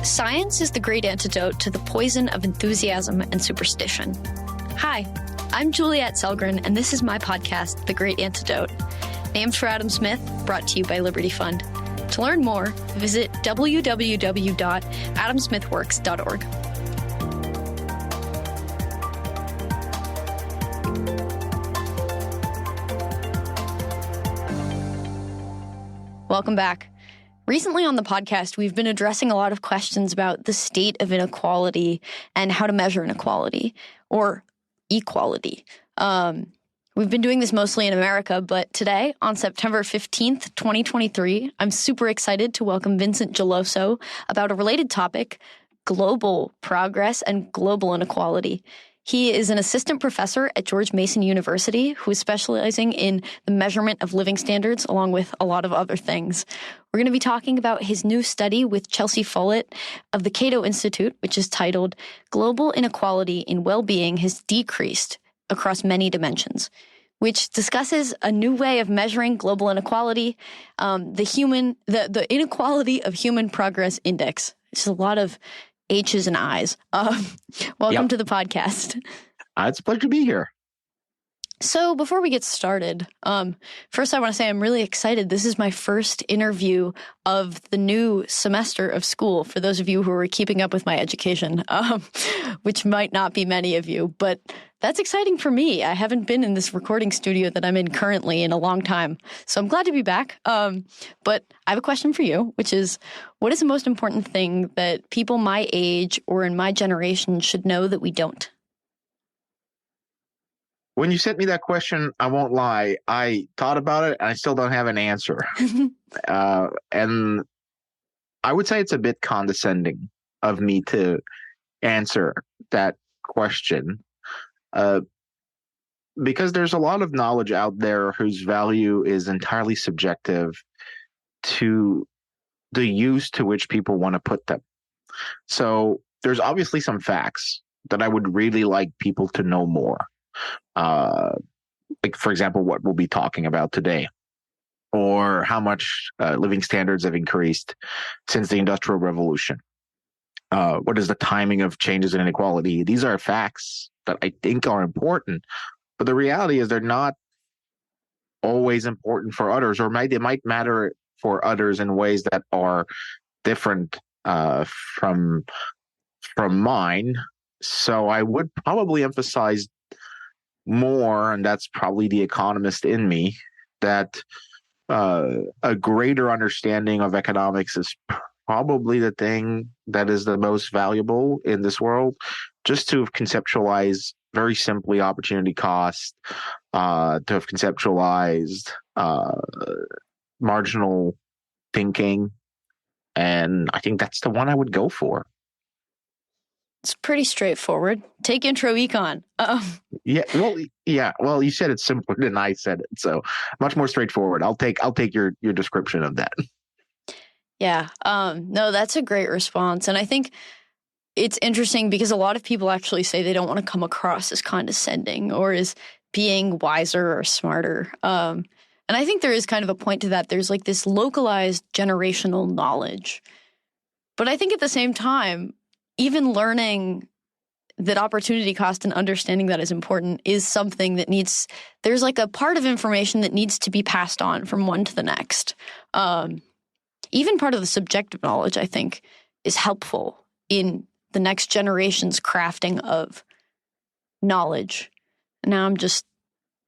Science is the great antidote to the poison of enthusiasm and superstition. Hi, I'm Juliette Sellgren, and this is my podcast, The Great Antidote. Named for Adam Smith, brought to you by Liberty Fund. To learn more, visit www.AdamSmithWorks.org. Welcome back. Recently on the podcast, we've been addressing a lot of questions about the state of inequality and how to measure inequality or equality. We've been doing this mostly in America, but today, on September 15th, 2023, I'm super excited to welcome Vincent Geloso about a related topic, global progress and global inequality. He is an assistant professor at George Mason University who is specializing in the measurement of living standards, along with a lot of other things. We're going to be talking about his new study with Chelsea Follet of the Cato Institute, which is titled Global Inequality in Well-Being Has Decreased Across Many Dimensions, which discusses a new way of measuring global inequality, the Inequality of Human Progress Index. It's a lot of H's and I's. Welcome to the podcast. It's a pleasure to be here. So before we get started, first I want to say I'm really excited. This is my first interview of the new semester of school, for those of you who are keeping up with my education, which might not be many of you, but that's exciting for me. I haven't been in this recording studio that I'm in currently in a long time, so I'm glad to be back. But I have a question for you, which is, what is the most important thing that people my age or in my generation should know that we don't? When you sent me that question, I won't lie, I thought about it and I still don't have an answer. And I would say it's a bit condescending of me to answer that question. Because there's a lot of knowledge out there whose value is entirely subjective to the use to which people want to put them. So there's obviously some facts that I would really like people to know more. Like, for example, what we'll be talking about today, or how much living standards have increased since the Industrial Revolution. What is the timing of changes in inequality? These are facts that I think are important, but the reality is they're not always important for others, or they might matter for others in ways that are different from mine. So I would probably emphasize more, and that's probably the economist in me, that a greater understanding of economics is probably the thing that is the most valuable in this world. Just to have conceptualized very simply opportunity cost, to have conceptualized marginal thinking, and I think that's the one I would go for. It's pretty straightforward. Take intro econ. Well, you said it simpler than I said it, so much more straightforward. I'll take your description of that. Yeah. No, that's a great response. And I think it's interesting because a lot of people actually say they don't want to come across as condescending or as being wiser or smarter. And I think there is kind of a point to that. There's like this localized generational knowledge. But I think at the same time, even learning that opportunity cost and understanding that is important is something that there's like a part of information that needs to be passed on from one to the next. Even part of the subjective knowledge, I think, is helpful in the next generation's crafting of knowledge. Now I'm just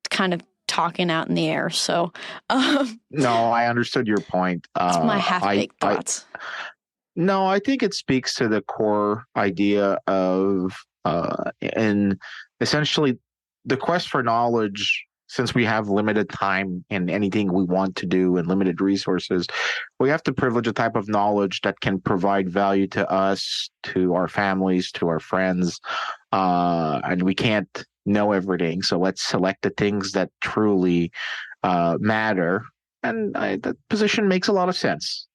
kind of talking out in the air, so. No, I understood your point. It's my half-baked thoughts. No, I think it speaks to the core idea of, and essentially the quest for knowledge. Since we have limited time in anything we want to do and limited resources, we have to privilege a type of knowledge that can provide value to us, to our families, to our friends, and we can't know everything. So let's select the things that truly matter, and that position makes a lot of sense.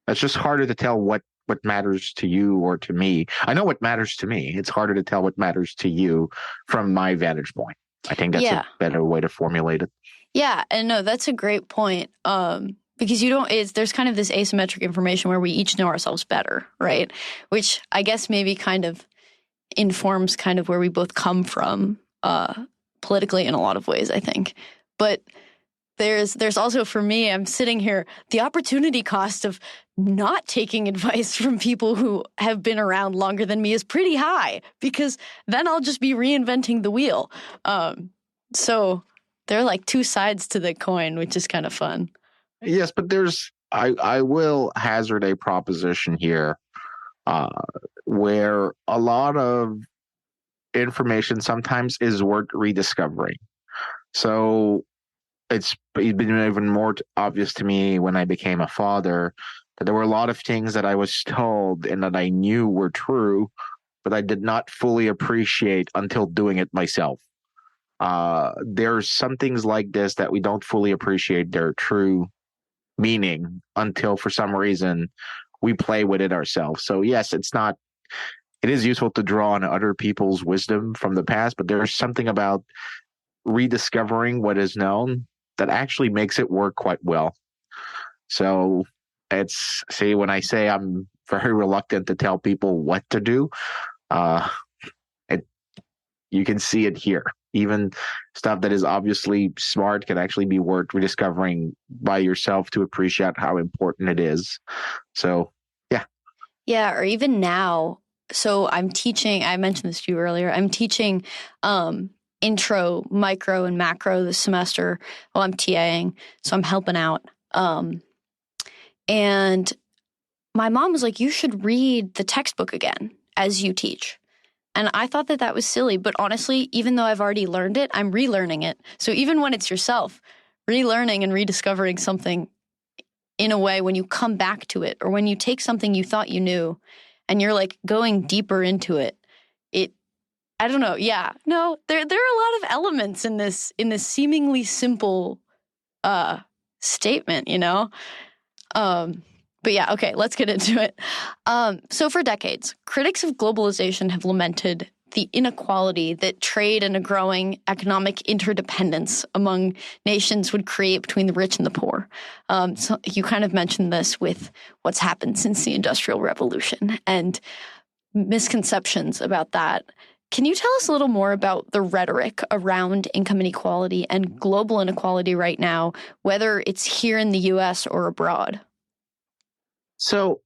It's just harder to tell what matters to you or to me. I know what matters to me. It's harder to tell what matters to you from my vantage point. I think that's a better way to formulate it. Yeah, and no, that's a great point. Because there's kind of this asymmetric information where we each know ourselves better, right? Which I guess maybe kind of informs kind of where we both come from politically in a lot of ways, I think. But there's also, for me, I'm sitting here, the opportunity cost of not taking advice from people who have been around longer than me is pretty high, because then I'll just be reinventing the wheel. So there are like two sides to the coin, which is kind of fun. Yes, but I will hazard a proposition here where a lot of information sometimes is worth rediscovering. So it's been even more obvious to me when I became a father that there were a lot of things that I was told and that I knew were true, but I did not fully appreciate until doing it myself. There's some things like this that we don't fully appreciate their true meaning until for some reason we play with it ourselves. So yes, it is useful to draw on other people's wisdom from the past, but there's something about rediscovering what is known that actually makes it work quite well. So when I say I'm very reluctant to tell people what to do, you can see it here. Even stuff that is obviously smart can actually be worth rediscovering by yourself to appreciate how important it is. So, yeah. Yeah, or even now. So I'm teaching, I mentioned this to you earlier, I'm teaching intro, micro, and macro this semester while I'm TAing. So I'm helping out. And my mom was like, you should read the textbook again as you teach. And I thought that was silly. But honestly, even though I've already learned it, I'm relearning it. So even when it's yourself, relearning and rediscovering something in a way, when you come back to it, or when you take something you thought you knew and you're like going deeper into it, I don't know. Yeah, no, there are a lot of elements in this seemingly simple statement, you know? But yeah, okay, let's get into it. So for decades, critics of globalization have lamented the inequality that trade and a growing economic interdependence among nations would create between the rich and the poor. So you kind of mentioned this with what's happened since the Industrial Revolution and misconceptions about that. Can you tell us a little more about the rhetoric around income inequality and global inequality right now, whether it's here in the U.S. or abroad? So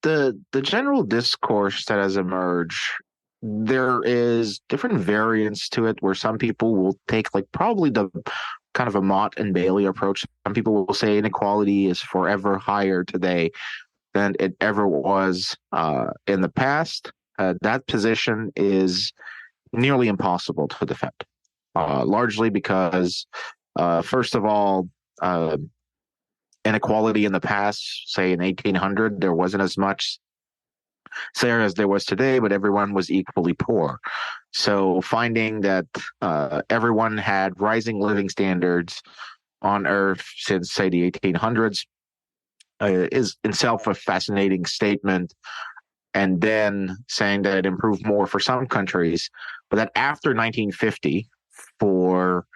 the general discourse that has emerged, there is different variants to it where some people will take like probably the kind of a Mott and Bailey approach. Some people will say inequality is forever higher today than it ever was in the past. That position is nearly impossible to defend, largely because, first of all, inequality in the past, say in 1800, there wasn't as much there as there was today, but everyone was equally poor. So finding that everyone had rising living standards on Earth since, say, the 1800s is itself a fascinating statement. And then saying that it improved more for some countries, but that after 1950, for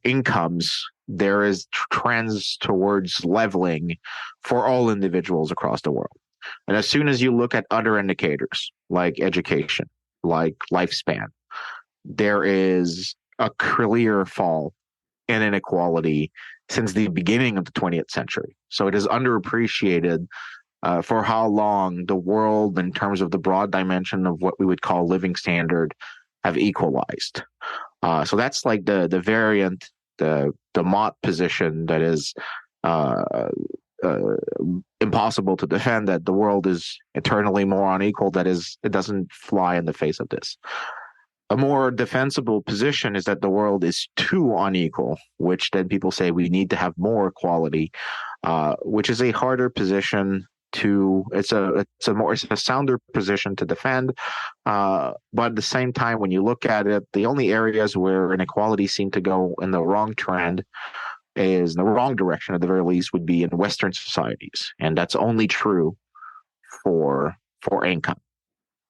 incomes, there is trends towards leveling for all individuals across the world. And as soon as you look at other indicators like education, like lifespan, there is a clear fall in inequality since the beginning of the 20th century. So it is underappreciated for how long the world, in terms of the broad dimension of what we would call living standard, have equalized. So that's like the variant, the Mott position that is impossible to defend, that the world is eternally more unequal. It doesn't fly in the face of this. A more defensible position is that the world is too unequal, which then people say we need to have more equality, which is a harder position it's a sounder position to defend. But at the same time, when you look at it, the only areas where inequality seem to go in the wrong trend is in the wrong direction, at the very least, would be in Western societies. And that's only true for income.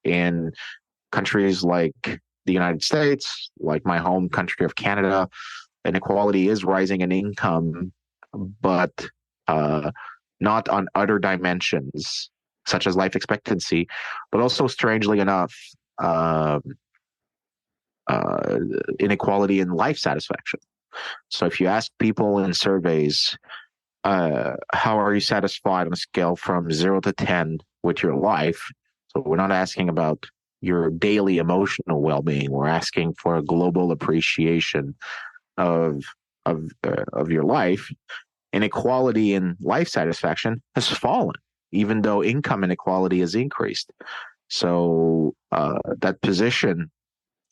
In countries like the United States, like my home country of Canada, inequality is rising in income, but not on other dimensions, such as life expectancy, but also, strangely enough, inequality in life satisfaction. So if you ask people in surveys, how are you satisfied on a scale from 0 to 10 with your life? So we're not asking about your daily emotional well-being. We're asking for a global appreciation of your life. Inequality in life satisfaction has fallen, even though income inequality has increased. So that position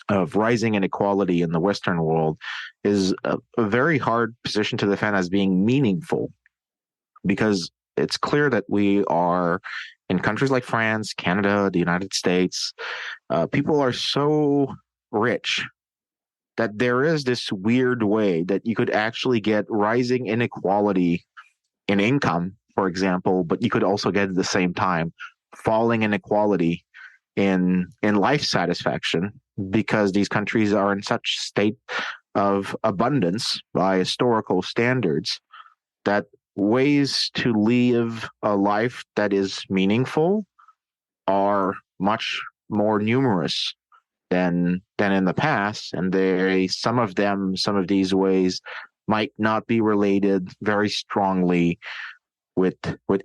of rising inequality in the Western world is a very hard position to defend as being meaningful, because it's clear that we are in countries like France, Canada, the United States, people are so rich that there is this weird way that you could actually get rising inequality in income, for example, but you could also get at the same time falling inequality in life satisfaction, because these countries are in such state of abundance by historical standards that ways to live a life that is meaningful are much more numerous than in the past, and some of these ways might not be related very strongly with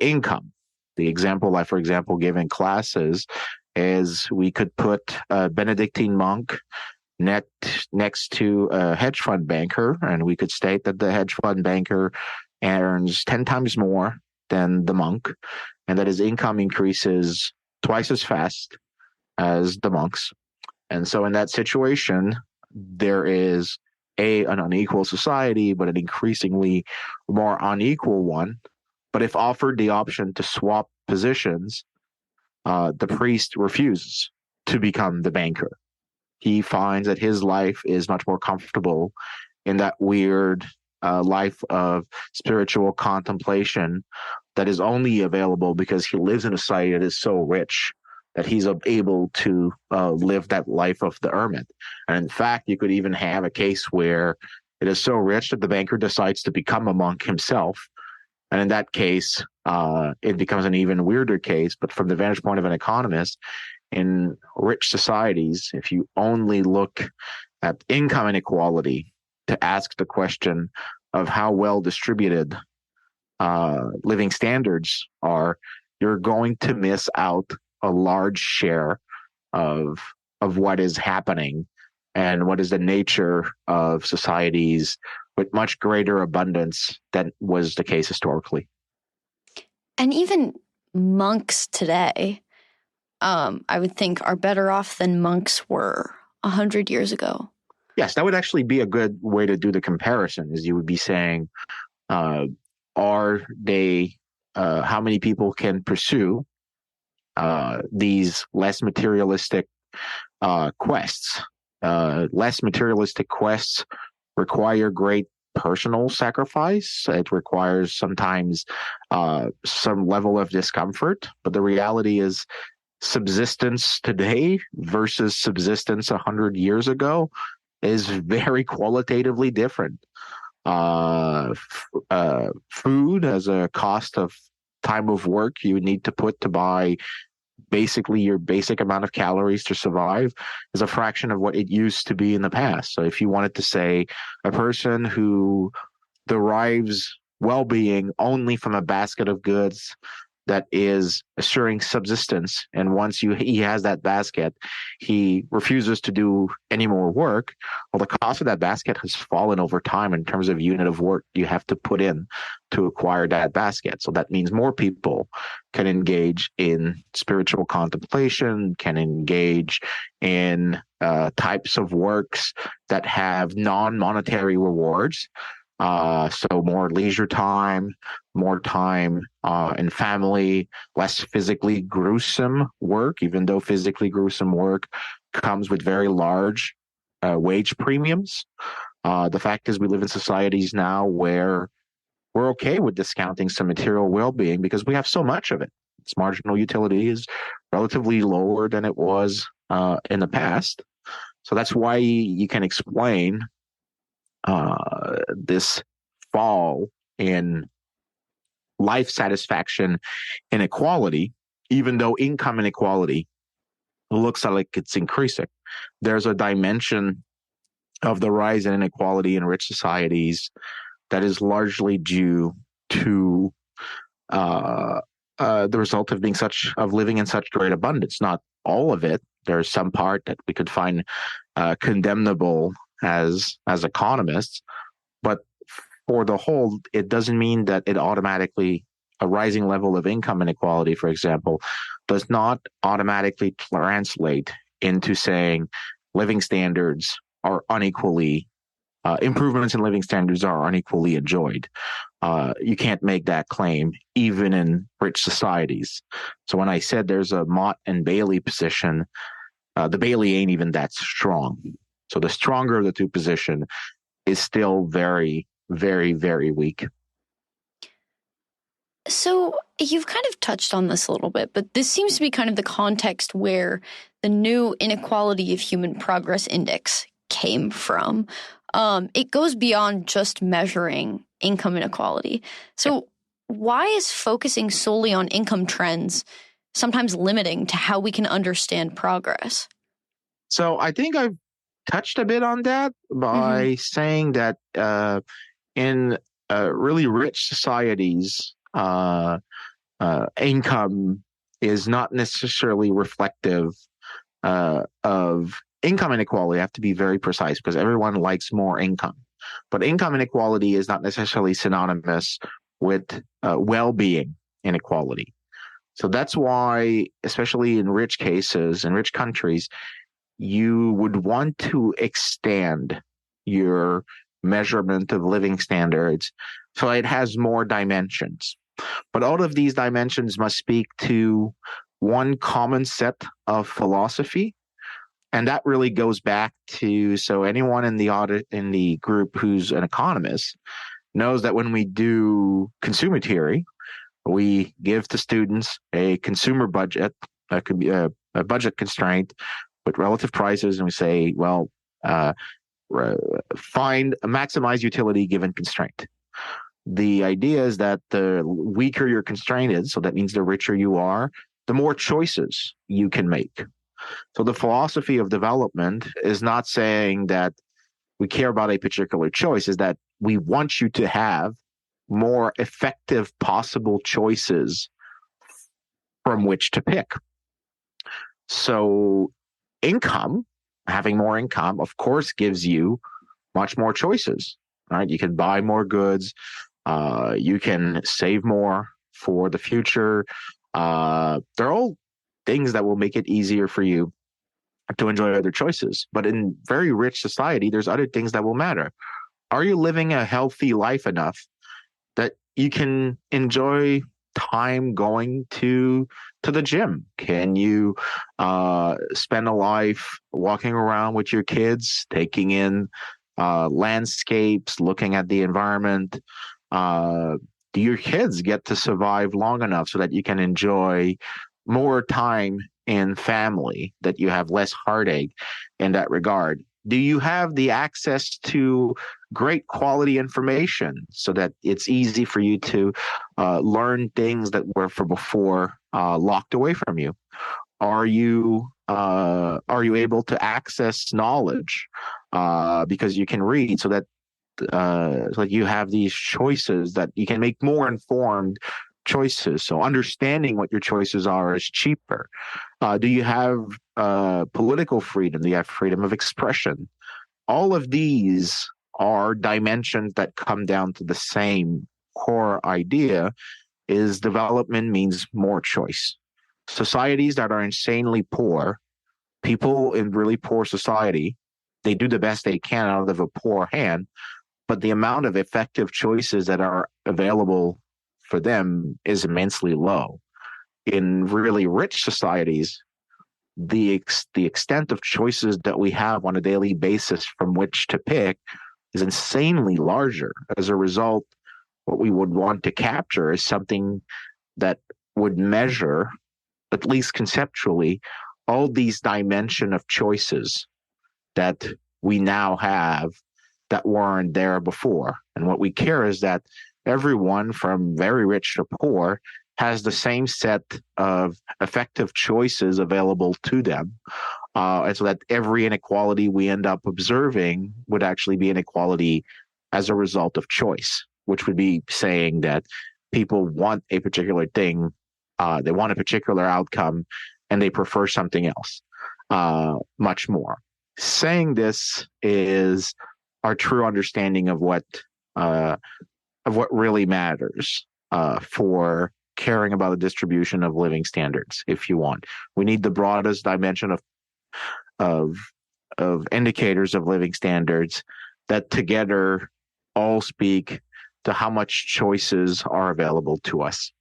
income. The example I, for example, give in classes is we could put a Benedictine monk next to a hedge fund banker, and we could state that the hedge fund banker earns 10 times more than the monk, and that his income increases twice as fast as the monk's. And so in that situation, there is an unequal society, but an increasingly more unequal one. But if offered the option to swap positions, the priest refuses to become the banker. He finds that his life is much more comfortable in that weird life of spiritual contemplation that is only available because he lives in a society that is so rich that he's able to live that life of the hermit. And in fact, you could even have a case where it is so rich that the banker decides to become a monk himself. And in that case, it becomes an even weirder case. But from the vantage point of an economist, in rich societies, if you only look at income inequality to ask the question of how well distributed living standards are, you're going to miss out a large share of what is happening and what is the nature of societies with much greater abundance than was the case historically. And even monks today, I would think, are better off than monks were 100 years ago. Yes, that would actually be a good way to do the comparison, is you would be saying, are they, how many people can pursue these less materialistic quests? Less materialistic quests require great personal sacrifice. It requires sometimes some level of discomfort. But the reality is, subsistence today versus subsistence 100 years ago is very qualitatively different. Food as a cost of time of work you need to put to buy basically your basic amount of calories to survive is a fraction of what it used to be in the past. So if you wanted to say a person who derives well-being only from a basket of goods that is assuring subsistence, and once he has that basket, he refuses to do any more work, well, the cost of that basket has fallen over time in terms of unit of work you have to put in to acquire that basket. So that means more people can engage in spiritual contemplation, can engage in types of works that have non-monetary rewards. So more leisure time, more time in family, less physically gruesome work, even though physically gruesome work comes with very large wage premiums. The fact is, we live in societies now where we're okay with discounting some material well-being because we have so much of it. Its marginal utility is relatively lower than it was in the past. So that's why you can explain this fall in life satisfaction inequality, even though income inequality looks like it's increasing. There's a dimension of the rise in inequality in rich societies that is largely due to the result of living in such great abundance. Not all of it. There's some part that we could find condemnable as economists, but for the whole, it doesn't mean that it automatically, a rising level of income inequality, for example, does not automatically translate into saying living standards are unequally, improvements in living standards are unequally enjoyed. You can't make that claim even in rich societies. So when I said there's a Mott and Bailey position, the Bailey ain't even that strong. So the stronger of the two position is still very, very, very weak. So you've kind of touched on this a little bit, but this seems to be kind of the context where the new Inequality of Human Progress Index came from. It goes beyond just measuring income inequality. So why is focusing solely on income trends sometimes limiting to how we can understand progress? So I think I've touched a bit on that by saying that in really rich societies, income is not necessarily reflective of income inequality. I have to be very precise because everyone likes more income. But income inequality is not necessarily synonymous with well-being inequality. So that's why, especially in rich cases, in rich countries, you would want to extend your measurement of living standards so it has more dimensions. But all of these dimensions must speak to one common set of philosophy. And that really goes back to, so anyone in the group who's an economist knows that when we do consumer theory, we give to students a consumer budget, that could be a budget constraint with relative prices, and we say, well, maximize utility given constraint. The idea is that the weaker your constraint is, so that means the richer you are, the more choices you can make. So the philosophy of development is not saying that we care about a particular choice, is that we want you to have more effective possible choices from which to pick. So having more income, of course, gives you much more choices, right? You can buy more goods. You can save more for the future. They're all things that will make it easier for you to enjoy other choices. But in very rich society, there's other things that will matter. Are you living a healthy life enough that you can enjoy time going to the gym? Can you spend a life walking around with your kids, taking in landscapes, looking at the environment? Do your kids get to survive long enough so that you can enjoy more time in family, that you have less heartache in that regard? Do you have the access to great quality information so that it's easy for you to learn things that were from before locked away from you? Are you able to access knowledge because you can read, so that you have these choices, that you can make more informed choices? So understanding what your choices are is cheaper. Do you have political freedom? Do you have freedom of expression? All of these are dimensions that come down to the same core idea: is development means more choice. Societies that are insanely poor, people in really poor society, they do the best they can out of a poor hand, but the amount of effective choices that are available for them is immensely low. In really rich societies, the extent of choices that we have on a daily basis from which to pick is insanely larger. As a result, what we would want to capture is something that would measure, at least conceptually, all these dimension of choices that we now have that weren't there before. And what we care is that everyone from very rich to poor has the same set of effective choices available to them. And so that every inequality we end up observing would actually be inequality as a result of choice, which would be saying that people want a particular thing, they want a particular outcome, and they prefer something else much more. Saying this is our true understanding of what really matters for caring about the distribution of living standards. If you want, we need the broadest dimension of indicators of living standards that together all speak to how much choices are available to us.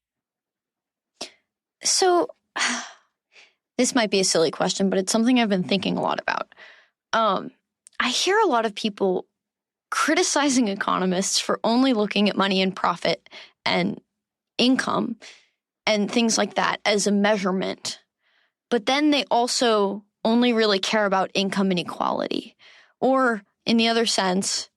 So this might be a silly question, but it's something I've been thinking a lot about. I hear a lot of people criticizing economists for only looking at money and profit and income and things like that as a measurement. But then they also only really care about income inequality. Or in the other sense,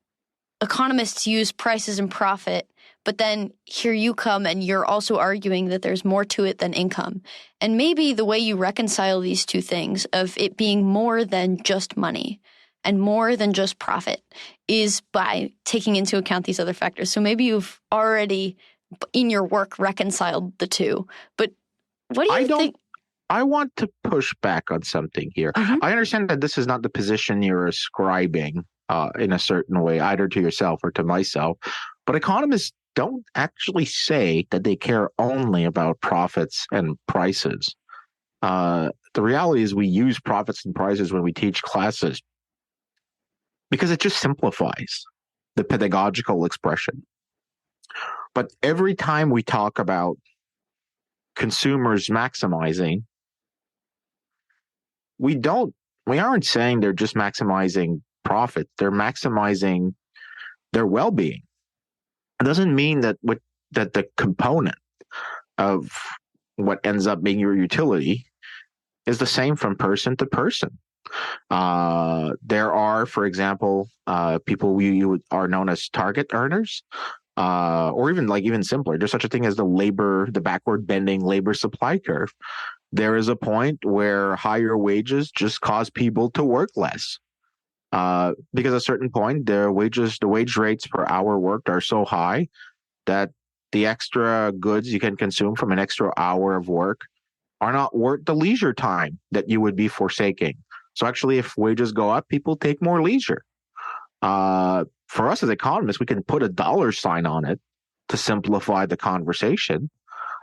economists use prices and profit, but then here you come and you're also arguing that there's more to it than income. And maybe the way you reconcile these two things of it being more than just money and more than just profit is by taking into account these other factors. So maybe you've already in your work reconciled the two, but what do you think? I want to push back on something here. Mm-hmm. I understand that this is not the position you're ascribing in a certain way, either to yourself or to myself, but economists don't actually say that they care only about profits and prices. The reality is we use profits and prices when we teach classes because it just simplifies the pedagogical expression. But every time we talk about consumers maximizing, we aren't saying they're just maximizing profit. They're maximizing their well-being. It doesn't mean that the component of what ends up being your utility is the same from person to person. There are, for example, people you are known as target earners, or even simpler. There's such a thing as the backward bending labor supply curve. There is a point where higher wages just cause people to work less. Because at a certain point, the wage rates per hour worked are so high that the extra goods you can consume from an extra hour of work are not worth the leisure time that you would be forsaking. So actually, if wages go up, people take more leisure. For us as economists, we can put a dollar sign on it to simplify the conversation.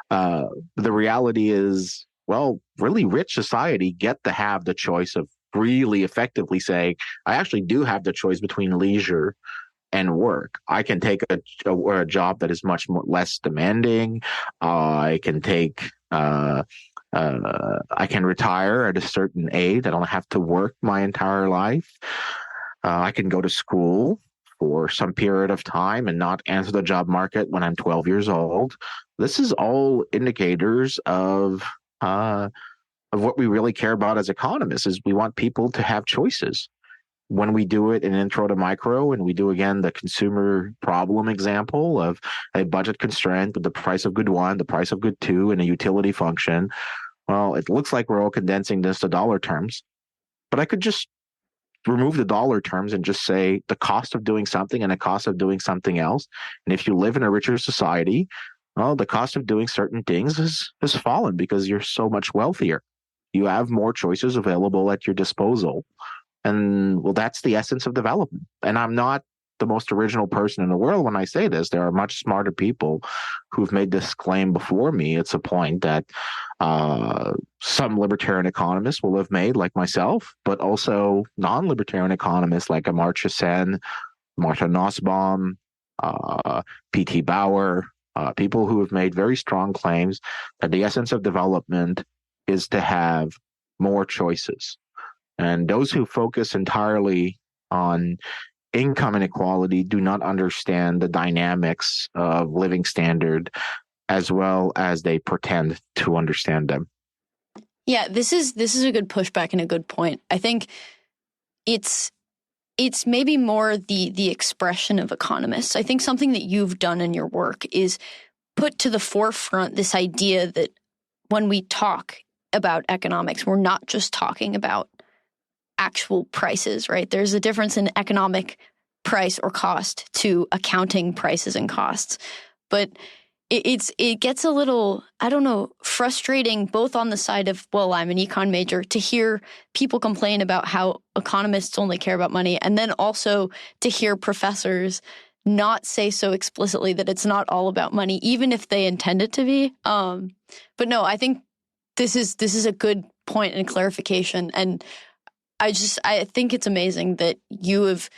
The reality is, well, really rich society get to have the choice of really effectively saying, I actually do have the choice between leisure and work. I can take a job that is much less demanding. I can retire at a certain age. I don't have to work my entire life. I can go to school for some period of time and not enter the job market when I'm 12 years old. This is all indicators of what we really care about as economists. Is we want people to have choices. When we do it in Intro to Micro, and we do, again, the consumer problem example of a budget constraint with the price of good one, the price of good two, and a utility function, well, it looks like we're all condensing this to dollar terms. But I could just remove the dollar terms and just say the cost of doing something and the cost of doing something else. And if you live in a richer society, well, the cost of doing certain things has fallen because you're so much wealthier. You have more choices available at your disposal. And well, that's the essence of development. And I'm not the most original person in the world when I say this. There are much smarter people who've made this claim before me. It's a point that some libertarian economists will have made, like myself, but also non-libertarian economists like Amartya Sen, Martha Nussbaum, P.T. Bauer, people who have made very strong claims that the essence of development is to have more choices. And those who focus entirely on income inequality do not understand the dynamics of living standard as well as they pretend to understand them. Yeah, this is a good pushback and a good point. I think it's it's maybe more the expression of economists. I think something that you've done in your work is put to the forefront this idea that when we talk about economics, we're not just talking about actual prices, right? There's a difference in economic price or cost to accounting prices and costs. But it gets a little, I don't know, frustrating both on the side of, well, I'm an econ major, to hear people complain about how economists only care about money, and then also to hear professors not say so explicitly that it's not all about money, even if they intend it to be. But no, I think this is a good point and clarification. And I think it's amazing that you have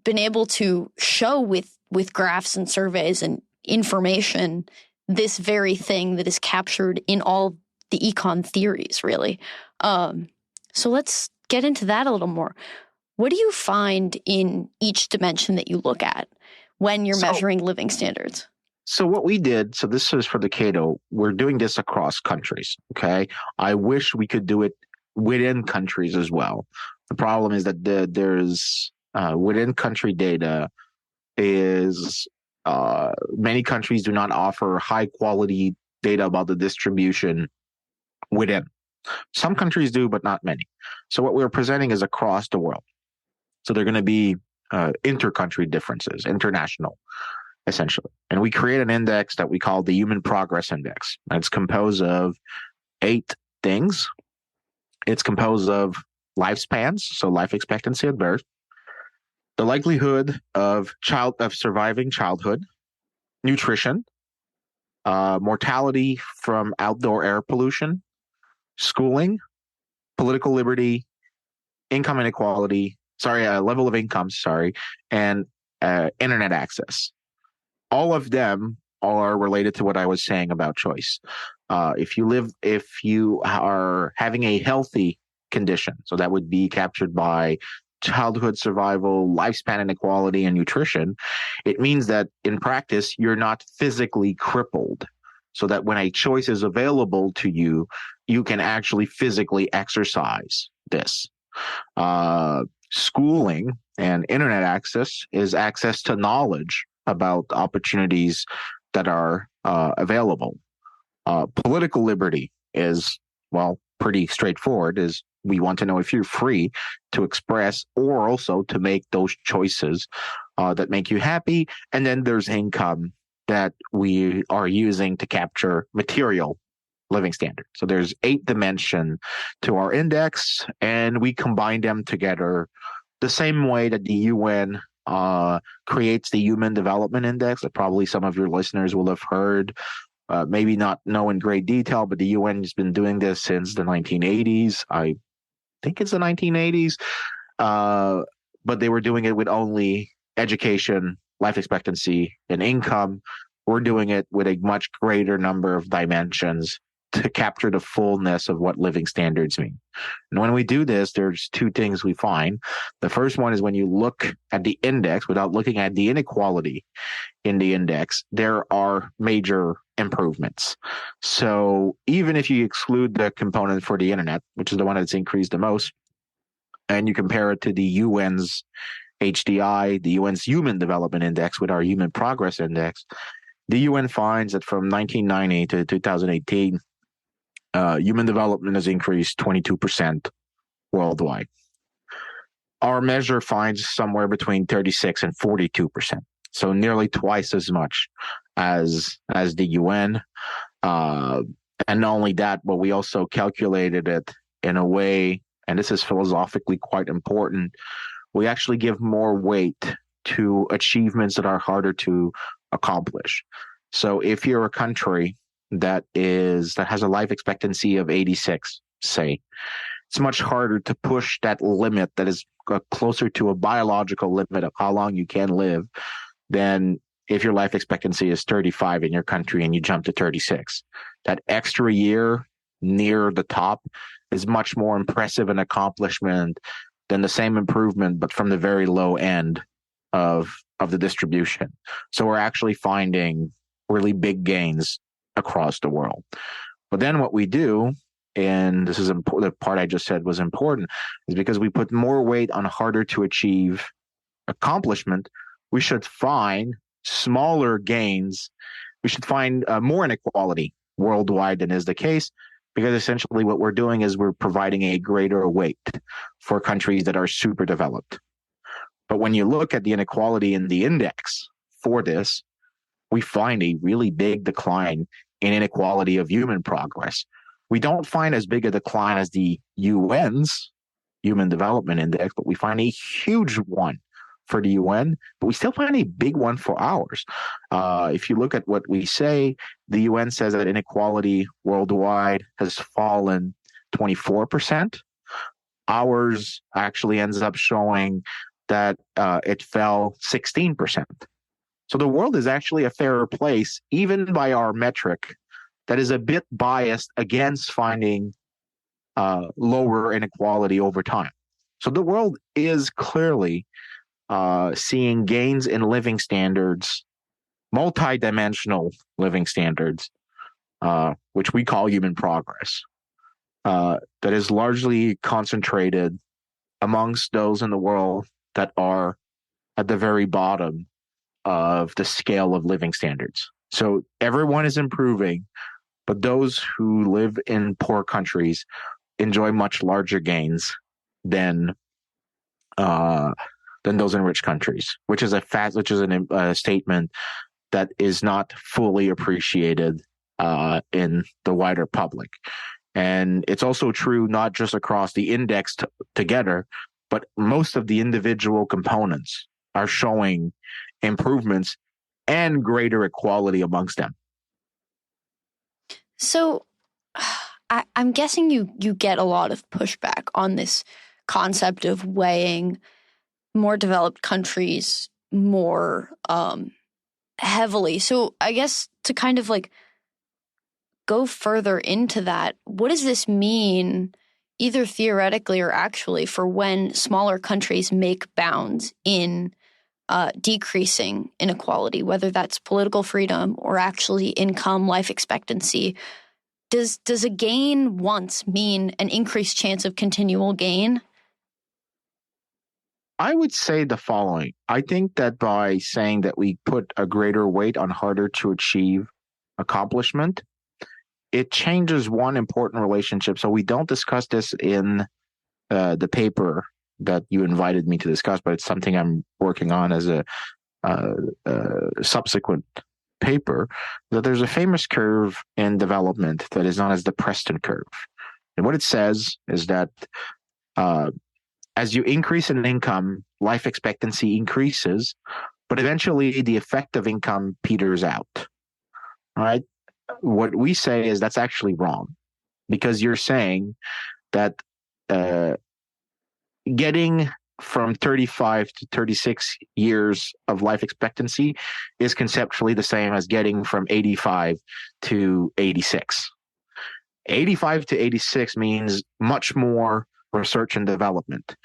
been able to show with graphs and surveys and information this very thing that is captured in all the econ theories, really. So let's get into that a little more. What do you find in each dimension that you look at when you're measuring living standards? So what we did, so this is for the Cato, we're doing this across countries, okay? I wish we could do it within countries as well. The problem is that there's within country data is many countries do not offer high quality data about the distribution within. Some countries do, but not many. So what we're presenting is across the world. So they're going to be inter-country differences, international, essentially. And we create an index that we call the Human Progress Index. It's composed of 8 things. It's composed of lifespans, so life expectancy at birth, the likelihood of surviving childhood, nutrition, mortality from outdoor air pollution, schooling, political liberty, income inequality, level of income, and internet access. All of them are related to what I was saying about choice. If you are having a healthy condition, so that would be captured by childhood survival, lifespan inequality, and nutrition, it means that in practice, you're not physically crippled, so that when a choice is available to you, you can actually physically exercise this. Schooling and internet access is access to knowledge about opportunities that are available. Political liberty is, well, pretty straightforward, is we want to know if you're free to express or also to make those choices that make you happy. And then there's income that we are using to capture material living standard. So there's 8 dimensions to our index, and we combine them together the same way that the UN creates the Human Development Index that probably some of your listeners will have heard. Maybe not know in great detail, but the UN has been doing this since the 1980s. I think it's the 1980s. But they were doing it with only education, life expectancy, and income. We're doing it with a much greater number of dimensions to capture the fullness of what living standards mean. And when we do this, there's 2 things we find. The first one is when you look at the index without looking at the inequality in the index, there are major improvements. So even if you exclude the component for the internet, which is the one that's increased the most, and you compare it to the UN's HDI, the UN's Human Development Index with our Human Progress Index, the UN finds that from 1990 to 2018, human development has increased 22% worldwide. Our measure finds somewhere between 36 and 42%, so nearly twice as much as the UN. And not only that, but we also calculated it in a way, and this is philosophically quite important, we actually give more weight to achievements that are harder to accomplish. So if you're a country that has a life expectancy of 86, say, it's much harder to push that limit that is closer to a biological limit of how long you can live than if your life expectancy is 35 in your country and you jump to 36. That extra year near the top is much more impressive an accomplishment than the same improvement, but from the very low end of the distribution. So we're actually finding really big gains across the world. But then what we do, and this is the part I just said was important, is because we put more weight on harder to achieve accomplishment, we should find smaller gains. We should find more inequality worldwide than is the case, because essentially what we're doing is we're providing a greater weight for countries that are super developed. But when you look at the inequality in the index for this, we find a really big decline in inequality of human progress. We don't find as big a decline as the UN's Human Development Index, but we find a huge one for the UN, but we still find a big one for ours. If you look at what we say, the UN says that inequality worldwide has fallen 24%. Ours actually ends up showing that it fell 16%. So the world is actually a fairer place, even by our metric, that is a bit biased against finding lower inequality over time. So the world is clearly seeing gains in living standards, multidimensional living standards, which we call human progress, that is largely concentrated amongst those in the world that are at the very bottom of the scale of living standards. So everyone is improving, but those who live in poor countries enjoy much larger gains than those in rich countries, which is a statement that is not fully appreciated in the wider public. And it's also true not just across the index together, but most of the individual components are showing improvements and greater equality amongst them. So I'm guessing you get a lot of pushback on this concept of weighing more developed countries more heavily. So I guess to kind of like go further into that, what does this mean, either theoretically or actually, for when smaller countries make bounds in decreasing inequality, whether that's political freedom or actually income, life expectancy? Does a gain once mean an increased chance of continual gain? I would say the following. I think that by saying that we put a greater weight on harder to achieve accomplishment, it changes one important relationship. So we don't discuss this in the paper that you invited me to discuss, but it's something I'm working on as a subsequent paper, that there's a famous curve in development that is known as the Preston curve. And what it says is that as you increase in income, life expectancy increases, but eventually the effect of income peters out. All right. What we say is that's actually wrong, because you're saying that getting from 35 to 36 years of life expectancy is conceptually the same as getting from 85 to 86. 85 to 86 means much more research and development.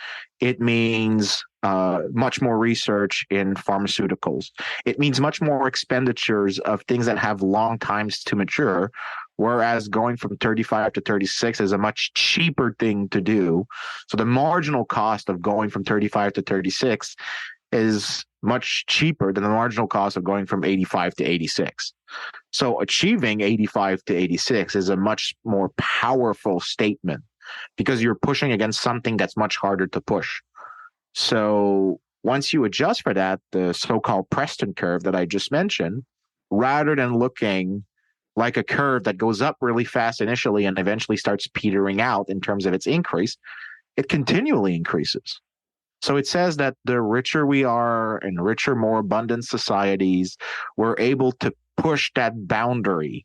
It means much more research in pharmaceuticals. It means much more expenditures of things that have long times to mature, whereas going from 35 to 36 is a much cheaper thing to do. So the marginal cost of going from 35 to 36 is much cheaper than the marginal cost of going from 85 to 86. So achieving 85 to 86 is a much more powerful statement, because you're pushing against something that's much harder to push. So once you adjust for that, the so-called Preston curve that I just mentioned, rather than looking like a curve that goes up really fast initially and eventually starts petering out in terms of its increase, it continually increases. So it says that the richer we are in richer, more abundant societies, we're able to push that boundary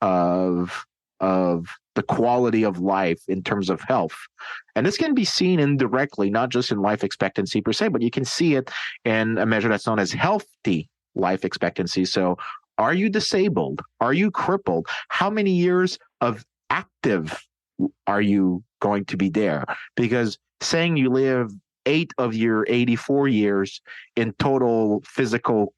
of the quality of life in terms of health. And this can be seen indirectly, not just in life expectancy per se, but you can see it in a measure that's known as healthy life expectancy. So are you disabled? Are you crippled? How many years of active are you going to be there? Because saying you live 8 of your 84 years in total physical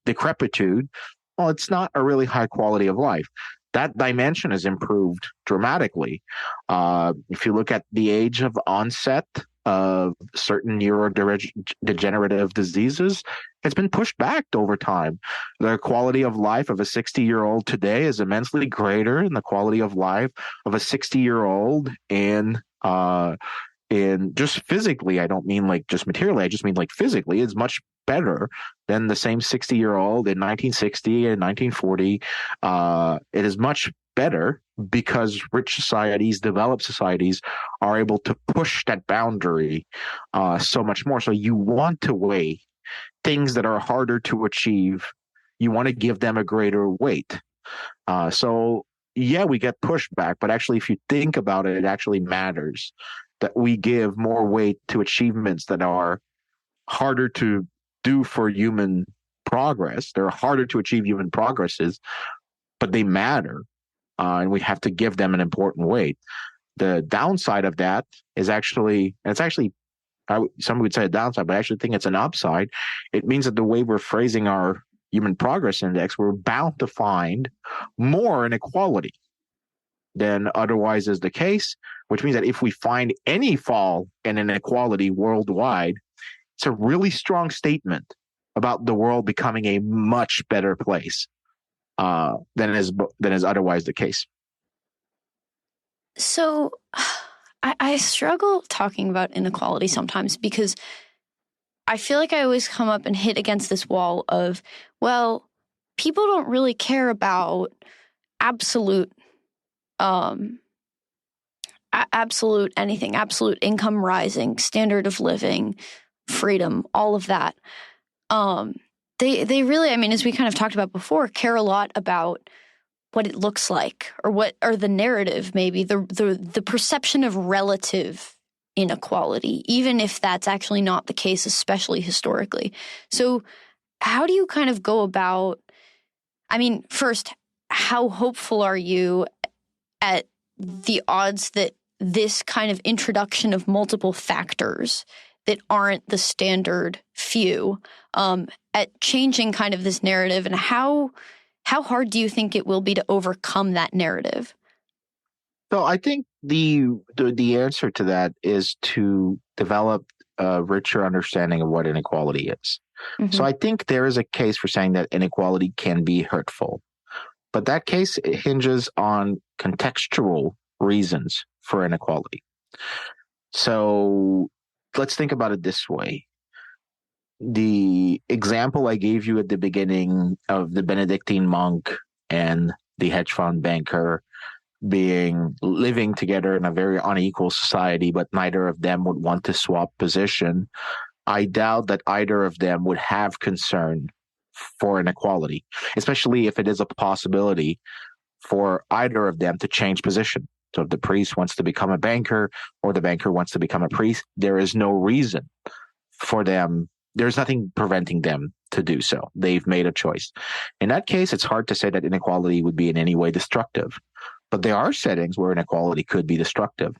decrepitude, well, it's not a really high quality of life. That dimension has improved dramatically. If you look at the age of onset of certain neurodegenerative diseases, it's been pushed back over time. The quality of life of a 60-year-old today is immensely greater than the quality of life of a 60-year-old in just physically. I don't mean like just materially. I just mean like physically. It's much better than the same 60-year-old in 1960 and 1940. It is much better because rich societies, developed societies are able to push that boundary so much more. So you want to weigh things that are harder to achieve. You want to give them a greater weight. So yeah, we get pushback, but actually, if you think about it, it actually matters that we give more weight to achievements that are harder to do for human progress. They're harder to achieve human progresses, but they matter. And we have to give them an important weight. The downside of that is actually, and it's actually, some would say a downside, but I actually think it's an upside. It means that the way we're phrasing our Human Progress Index, we're bound to find more inequality than otherwise is the case, which means that if we find any fall in inequality worldwide, it's a really strong statement about the world becoming a much better place than is otherwise the case. So I struggle talking about inequality sometimes because I feel like I always come up and hit against this wall of, well, people don't really care about absolute anything, absolute income rising, standard of living, freedom, all of that. They really, I mean, as we kind of talked about before, care a lot about what it looks like or the narrative, maybe the perception of relative inequality, even if that's actually not the case, especially historically. So how do you kind of go about, I mean, first, how hopeful are you at the odds that this kind of introduction of multiple factors that aren't the standard few at changing kind of this narrative, and how hard do you think it will be to overcome that narrative? So I think the answer to that is to develop a richer understanding of what inequality is. Mm-hmm. So I think there is a case for saying that inequality can be hurtful, but that case hinges on contextual reasons for inequality. So let's think about it this way. The example I gave you at the beginning of the Benedictine monk and the hedge fund banker living together in a very unequal society, but neither of them would want to swap position. I doubt that either of them would have concern for inequality, especially if it is a possibility for either of them to change position. So if the priest wants to become a banker or the banker wants to become a priest, there is no reason for them. There's nothing preventing them to do so. They've made a choice. In that case, it's hard to say that inequality would be in any way destructive. But there are settings where inequality could be destructive.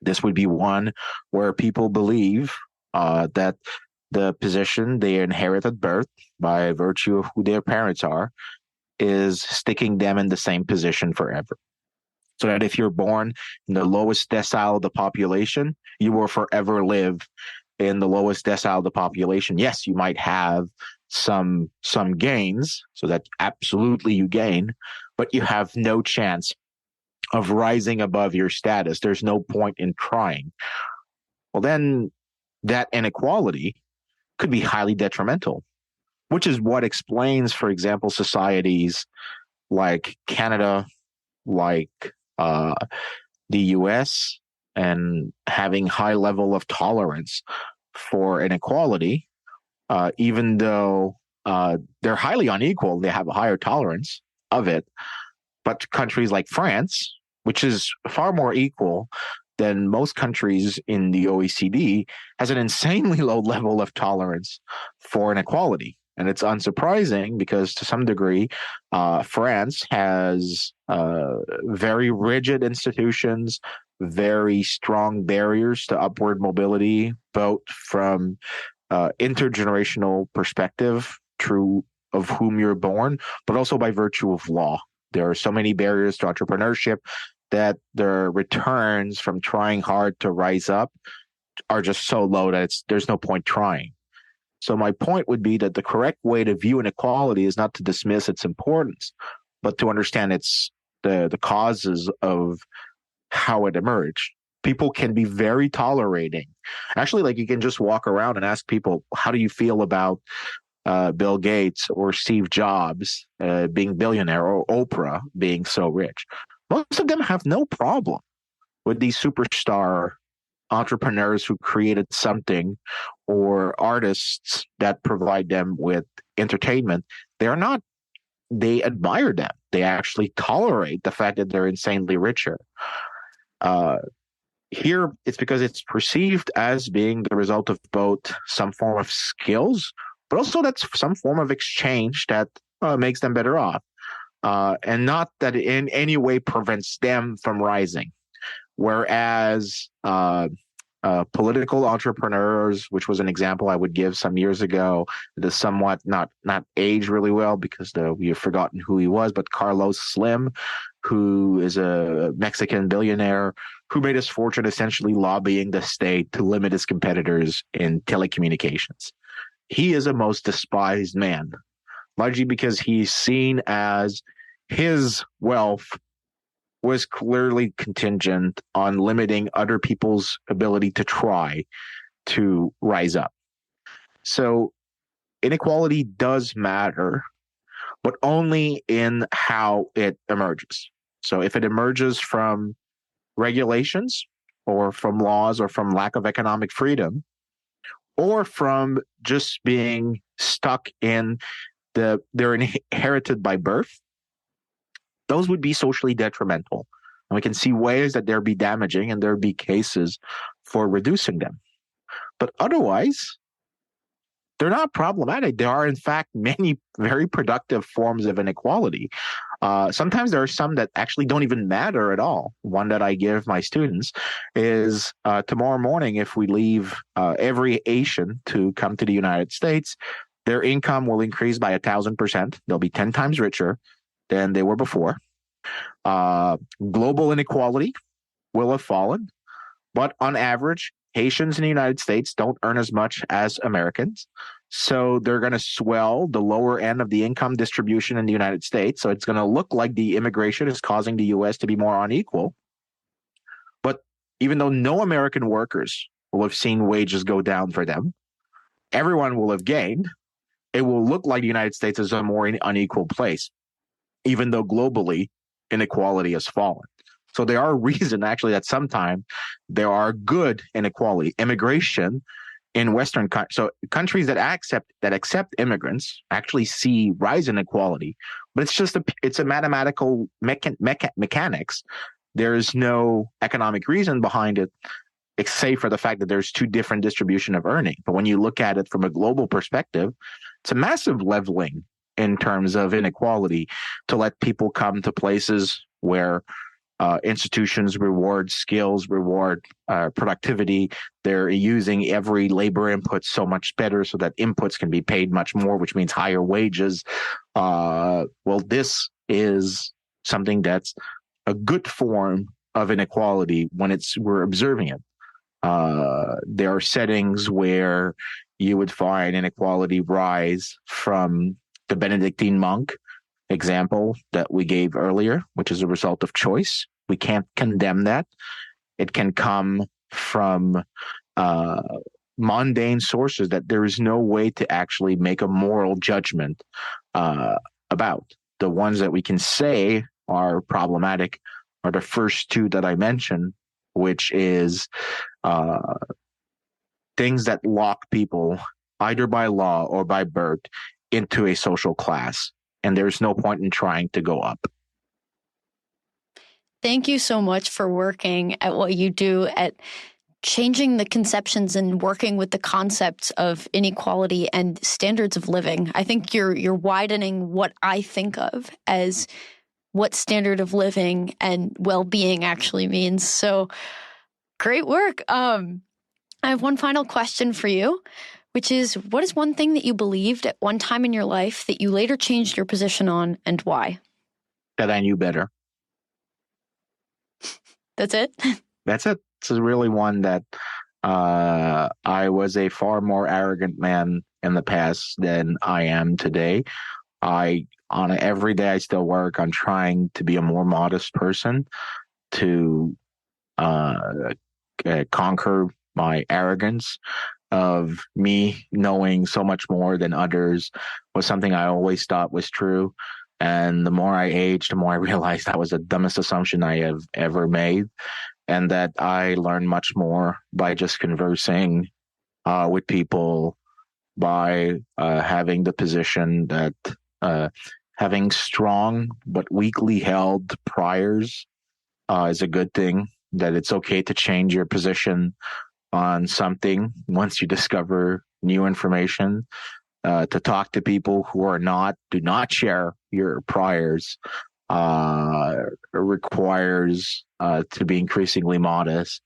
This would be one where people believe that the position they inherit at birth by virtue of who their parents are is sticking them in the same position forever. So that if you're born in the lowest decile of the population, you will forever live in the lowest decile of the population. Yes, you might have some gains, so that absolutely you gain, but you have no chance of rising above your status. There's no point in trying. Well, then that inequality could be highly detrimental, which is what explains, for example, societies like Canada, like the US, and having high level of tolerance for inequality, even though they're highly unequal, they have a higher tolerance of it. But countries like France, which is far more equal than most countries in the OECD, has an insanely low level of tolerance for inequality. And it's unsurprising because to some degree, France has very rigid institutions, very strong barriers to upward mobility, both from intergenerational perspective, true of whom you're born, but also by virtue of law. There are so many barriers to entrepreneurship that the returns from trying hard to rise up are just so low that there's no point trying. So my point would be that the correct way to view inequality is not to dismiss its importance, but to understand the causes of how it emerged. People can be very tolerating. Actually, like, you can just walk around and ask people, how do you feel about Bill Gates or Steve Jobs being billionaire, or Oprah being so rich? Most of them have no problem with these superstar entrepreneurs who created something, or artists that provide them with entertainment. They admire them. They actually tolerate the fact that they're insanely richer. Here, it's because it's perceived as being the result of both some form of skills, but also that's some form of exchange that makes them better off, and not that it in any way prevents them from rising. Whereas political entrepreneurs, which was an example I would give some years ago, that is somewhat not aged really well because we have forgotten who he was, but Carlos Slim, who is a Mexican billionaire who made his fortune essentially lobbying the state to limit his competitors in telecommunications. He is a most despised man, largely because he's seen as his wealth was clearly contingent on limiting other people's ability to try to rise up. So inequality does matter, but only in how it emerges. So if it emerges from regulations, or from laws, or from lack of economic freedom, or from just being stuck in they're inherited by birth, those would be socially detrimental. And we can see ways that they'd be damaging, and there'd be cases for reducing them. But otherwise, they're not problematic. There are, in fact, many very productive forms of inequality. Sometimes there are some that actually don't even matter at all. One that I give my students is tomorrow morning, if we leave every Asian to come to the United States, their income will increase by 1,000%. They'll be 10 times richer than they were before. Global inequality will have fallen, but on average, Haitians in the United States don't earn as much as Americans. So they're going to swell the lower end of the income distribution in the United States. So it's going to look like the immigration is causing the U.S. to be more unequal. But even though no American workers will have seen wages go down for them, everyone will have gained. It will look like the United States is a more unequal place, even though globally inequality has fallen. So there are reasons actually that sometimes there are good inequality. Immigration in Western countries, so countries that accept immigrants actually see rise in inequality, but it's a mathematical mechanics. There is no economic reason behind it, except for the fact that there's two different distribution of earning. But when you look at it from a global perspective, it's a massive leveling in terms of inequality to let people come to places where institutions reward skills, reward productivity. They're using every labor input so much better so that inputs can be paid much more, which means higher wages. Well, this is something that's a good form of inequality when we're observing it. There are settings where you would find inequality rise from the Benedictine monk example that we gave earlier, which is a result of choice. We can't condemn that. It can come from mundane sources that there is no way to actually make a moral judgment about. The ones that we can say are problematic are the first two that I mentioned, which is things that lock people either by law or by birth into a social class. And there's no point in trying to go up. Thank you so much for working at what you do, at changing the conceptions and working with the concepts of inequality and standards of living. I think you're widening what I think of as what standard of living and well-being actually means. So great work. I have one final question for you, which is, what is one thing that you believed at one time in your life that you later changed your position on, and why? That I knew better. That's it? That's it. This is really one that I was a far more arrogant man in the past than I am today. Every day I still work on trying to be a more modest person, to conquer my arrogance of me knowing so much more than others was something I always thought was true. And the more I aged, the more I realized that was the dumbest assumption I have ever made, and that I learned much more by just conversing with people, by having the position that having strong but weakly held priors is a good thing, that it's okay to change your position on something once you discover new information, to talk to people who do not share your priors requires to be increasingly modest.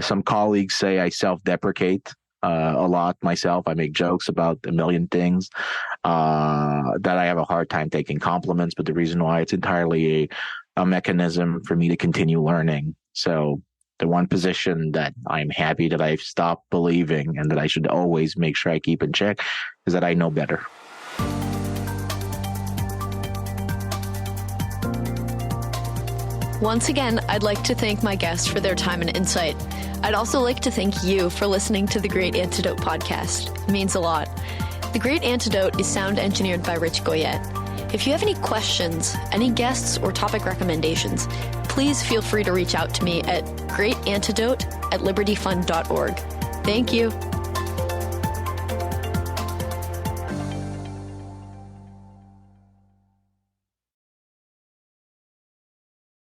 Some colleagues say I self-deprecate a lot myself. I make jokes about a million things, that I have a hard time taking compliments, but the reason why, it's entirely a mechanism for me to continue learning. So the one position that I'm happy that I've stopped believing and that I should always make sure I keep in check is that I know better. Once again, I'd like to thank my guests for their time and insight. I'd also like to thank you for listening to the Great Antidote podcast. It means a lot. The Great Antidote is sound engineered by Rich Goyette. If you have any questions, any guests, or topic recommendations, please feel free to reach out to me at greatantidote@libertyfund.org. Thank you.